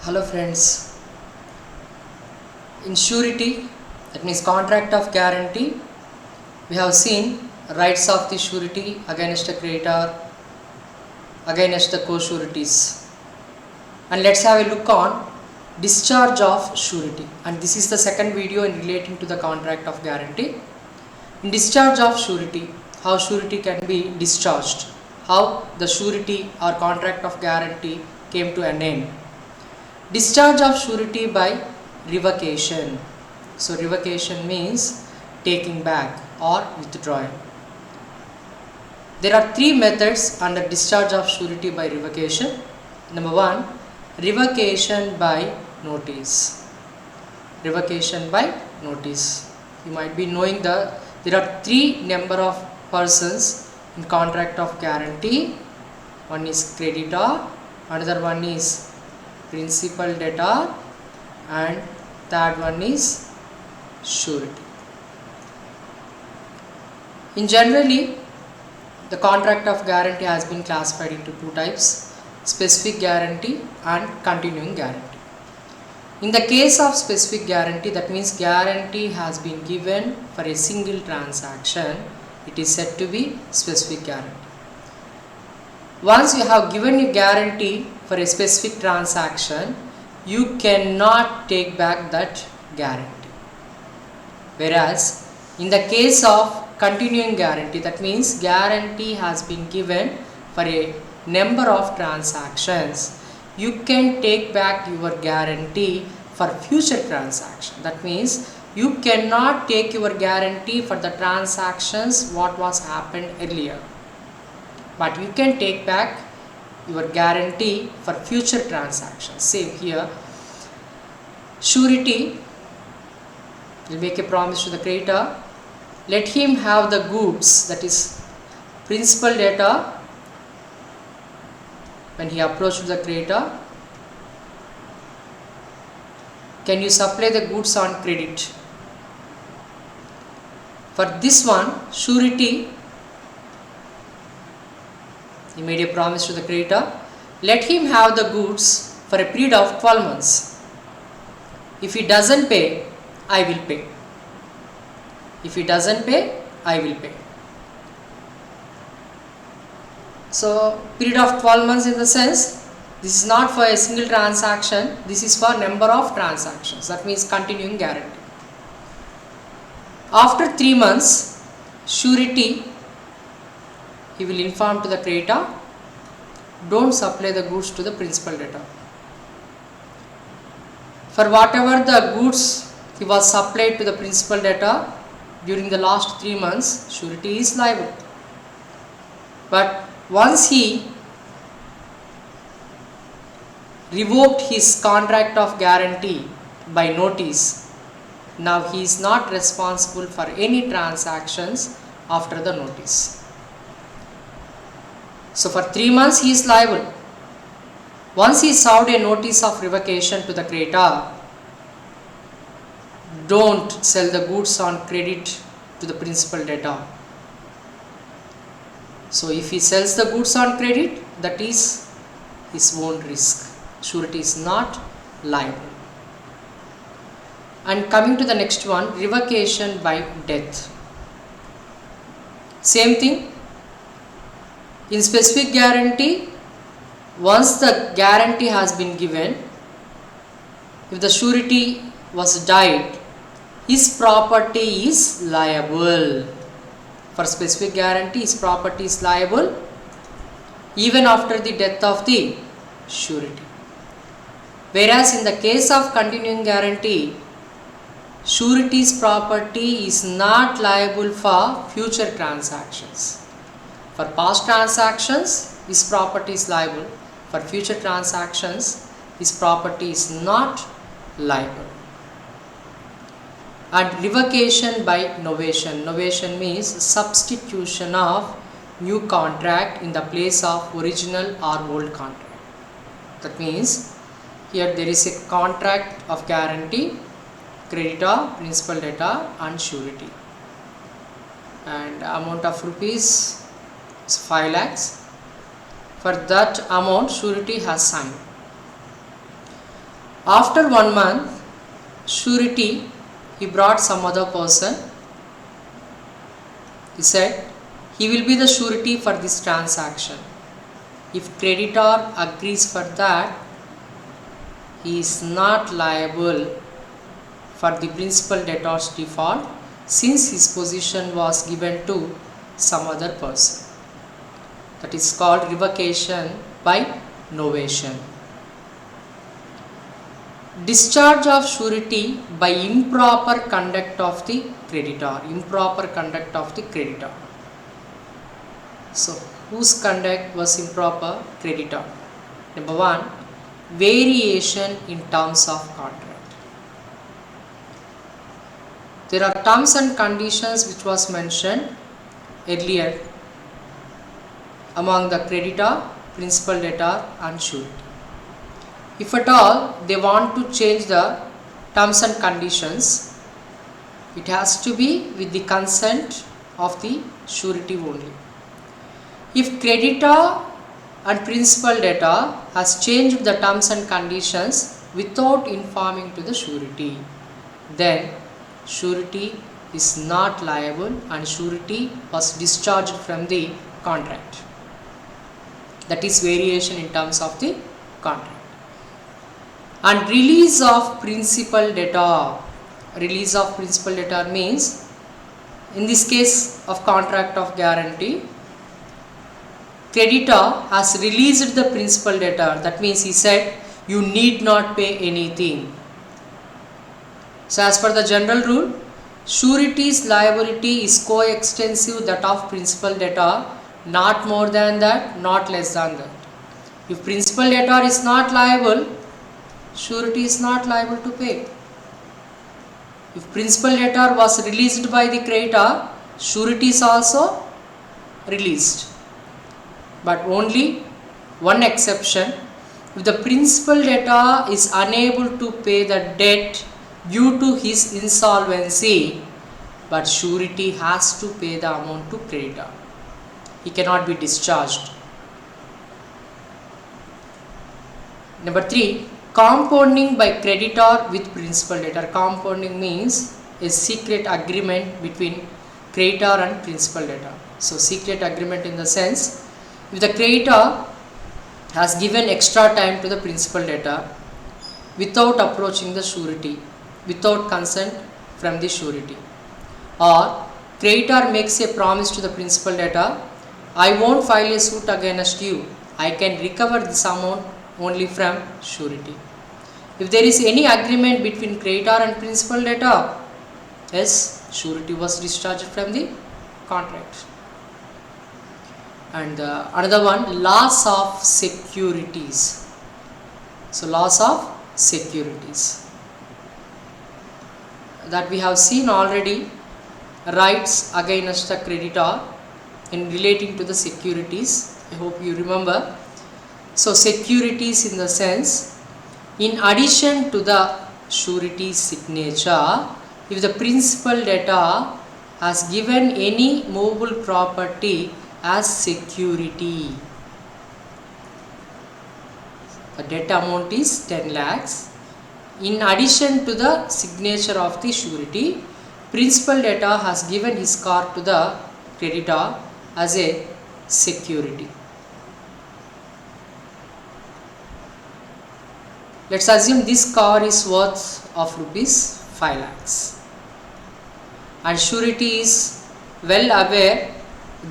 Hello friends, in surety, that means contract of guarantee, we have seen rights of the surety against the creditor, against the co-sureties, and let's have a look on discharge of surety, and this is the second video in relating to the contract of guarantee. In discharge of surety, how surety can be discharged, how the surety or contract of guarantee came to an end. Discharge of surety by revocation. So revocation means taking back or withdrawing. There are three methods under discharge of surety by revocation. Number one, revocation by notice. Revocation by notice. You might be knowing that there are three number of persons in contract of guarantee. One is creditor, another one is principal debtor, and third one is surety. In generally, the contract of guarantee has been classified into two types: specific guarantee and continuing guarantee. In the case of specific guarantee, that means guarantee has been given for a single transaction, it is said to be specific guarantee. Once you have given a guarantee for a specific transaction, you cannot take back that guarantee. Whereas in the case of continuing guarantee, that means guarantee has been given for a number of transactions, you can take back your guarantee for future transaction. That means you cannot take your guarantee for the transactions what was happened earlier, but you can take back your guarantee for future transactions. Same here, surety will make a promise to the creditor, let him have the goods, that is principal debtor, when he approached the creditor, can you supply the goods on credit? For this one, surety, he made a promise to the creditor, let him have the goods for a period of 12 months. If he doesn't pay, I will pay. If he doesn't pay, I will pay. So period of 12 months in the sense, this is not for a single transaction, this is for number of transactions, that means continuing guarantee. After 3 months, surety, he will inform to the creditor, don't supply the goods to the principal debtor. For whatever the goods he was supplied to the principal debtor during the last 3 months, surety is liable. But once he revoked his contract of guarantee by notice, now he is not responsible for any transactions after the notice. So for 3 months he is liable. Once he served a notice of revocation to the creditor, don't sell the goods on credit to the principal debtor. So if he sells the goods on credit, that is his own risk. Surety is not liable. And coming to the next one, revocation by death. Same thing. In specific guarantee, once the guarantee has been given, if the surety was died, his property is liable. For specific guarantee, his property is liable even after the death of the surety. Whereas in the case of continuing guarantee, surety's property is not liable for future transactions. For past transactions, his property is liable. For future transactions, his property is not liable. And revocation by novation. Novation means substitution of new contract in the place of original or old contract. That means here there is a contract of guarantee, creditor, principal debtor and surety. And amount of rupees is 5 lakhs. For that amount, surety has signed. After 1 month, surety, he brought some other person. He said he will be the surety for this transaction. If creditor agrees for that, he is not liable for the principal debtor's default since his position was given to some other person. That is called revocation by novation. Discharge of surety by improper conduct of the creditor. Improper conduct of the creditor. So, whose conduct was improper? Creditor. Number 1, variation in terms of contract. There are terms and conditions which was mentioned earlier among the creditor, principal debtor and surety. If at all they want to change the terms and conditions, it has to be with the consent of the surety only. If creditor and principal debtor has changed the terms and conditions without informing to the surety, then surety is not liable and surety was discharged from the contract. That is variation in terms of the contract. And release of principal debtor. Release of principal debtor means, in this case of contract of guarantee, creditor has released the principal debtor. That means he said you need not pay anything. So as per the general rule, surety's liability is coextensive that of principal debtor, not more than that, not less than that. If principal debtor is not liable, surety is not liable to pay. If principal debtor was released by the creditor, surety is also released. But only one exception: if the principal debtor is unable to pay the debt due to his insolvency, but surety has to pay the amount to creditor. He cannot be discharged. Number 3, compounding by creditor with principal debtor. Compounding means a secret agreement between creditor and principal debtor. So secret agreement in the sense, if the creditor has given extra time to the principal debtor without approaching the surety, without consent from the surety, or creditor makes a promise to the principal debtor, I won't file a suit against you, I can recover this amount only from surety. If there is any agreement between creditor and principal debtor, yes, surety was discharged from the contract. And another one, loss of securities. So loss of securities, that we have seen already, rights against the creditor in relating to the securities. I hope you remember. So securities in the sense, in addition to the surety signature, if the principal debtor has given any movable property as security, the debt amount is 10 lakhs. In addition to the signature of the surety, principal debtor has given his car to the creditor as a security. Let's assume this car is worth of rupees 5 lakhs and surety is well aware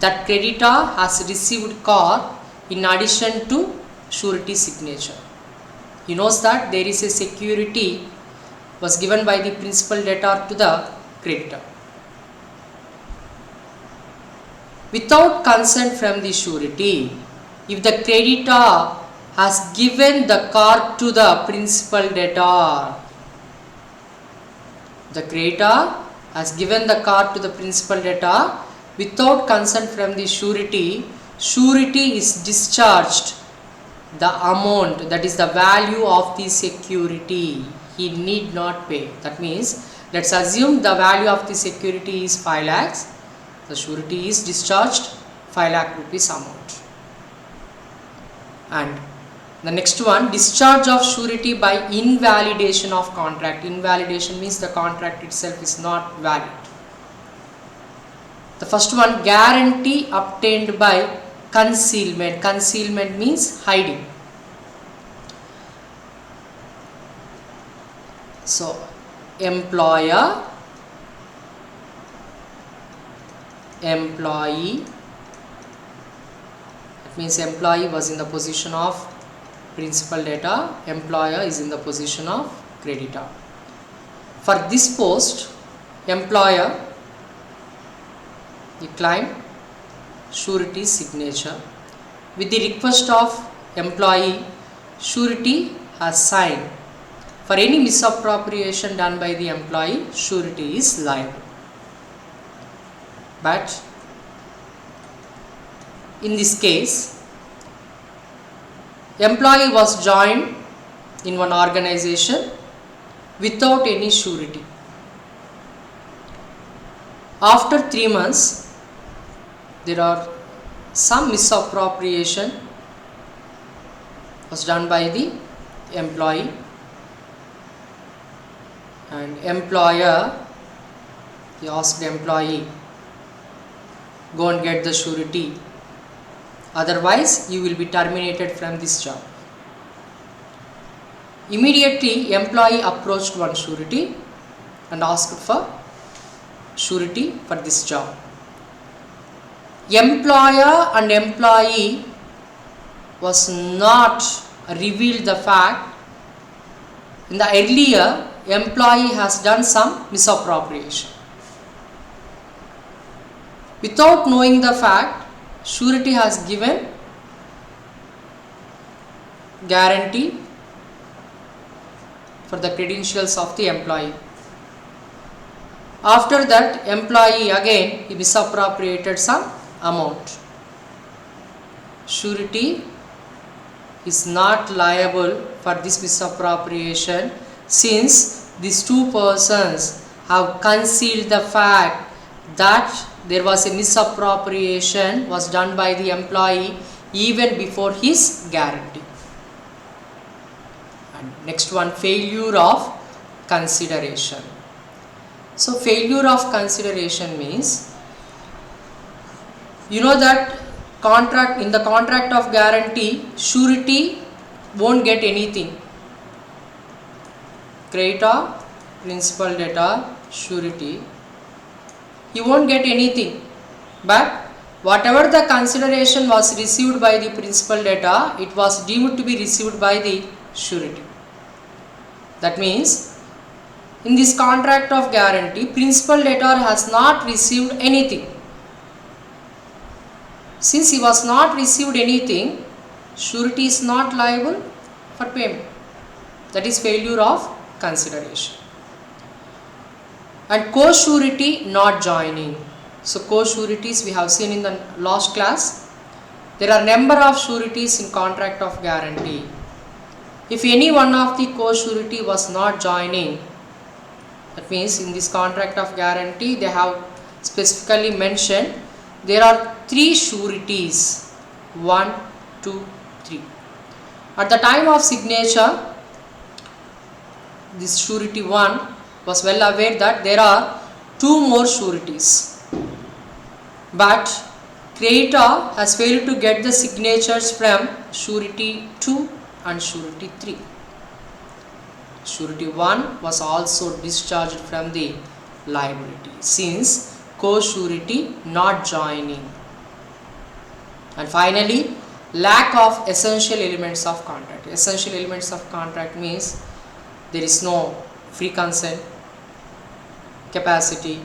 that creditor has received car in addition to surety signature. He knows that there is a security was given by the principal debtor to the creditor. Without consent from the surety, if the creditor has given the car to the principal debtor, the creditor has given the car to the principal debtor without consent from the surety, surety is discharged the amount, that is the value of the security, he need not pay. That means, let's assume the value of the security is 5 lakhs, the surety is discharged 5 lakh rupees amount. And The next one, discharge of surety by invalidation of contract. Invalidation means the contract itself is not valid. The first one, guarantee obtained by concealment. Concealment means hiding. So, employer, employee, it means employee was in the position of principal debtor, employer is in the position of creditor. For this post, employer, the claim surety signature. With the request of employee, surety has signed. For any misappropriation done by the employee, surety is liable. But in this case, employee was joined in one organization without any surety. After 3 months, there are some misappropriation was done by the employee, and employer, he asked the employee, go and get the surety, otherwise you will be terminated from this job. Immediately employee approached one surety and asked for surety for this job. Employer and employee was not revealed the fact in the earlier employee has done some misappropriation. Without knowing the fact, surety has given guarantee for the credentials of the employee. After that, employee again he misappropriated some amount. Surety is not liable for this misappropriation, since these two persons have concealed the fact that there was a misappropriation was done by the employee even before his guarantee. And next one, failure of consideration. So failure of consideration means, you know that contract, in the contract of guarantee, surety won't get anything. Creditor, principal debtor, surety, he won't get anything, but whatever the consideration was received by the principal debtor, it was deemed to be received by the surety. That means, in this contract of guarantee, principal debtor has not received anything. Since he was not received anything, surety is not liable for payment. That is failure of consideration. And co-surety not joining. So co-sureties we have seen in the last class. There are number of sureties in contract of guarantee. If any one of the co-surety was not joining, that means in this contract of guarantee they have specifically mentioned there are 3 sureties, 1, 2, 3. At the time of signature, this surety 1 was well aware that there are 2 more sureties, but creditor has failed to get the signatures from surety 2 and surety 3. Surety 1 was also discharged from the liability since co-surety not joining. And finally, lack of essential elements of contract. Essential elements of contract means there is no free consent, capacity,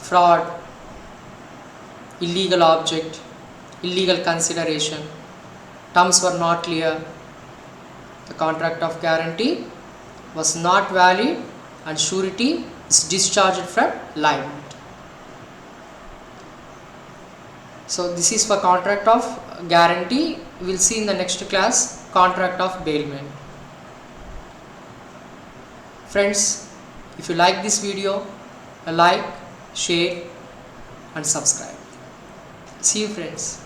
fraud, illegal object, illegal consideration, terms were not clear, the contract of guarantee was not valid, and surety is discharged from liability. So this is for contract of guarantee. We will see in the next class contract of bailment. Friends, if you like this video, like, share and subscribe. See you friends.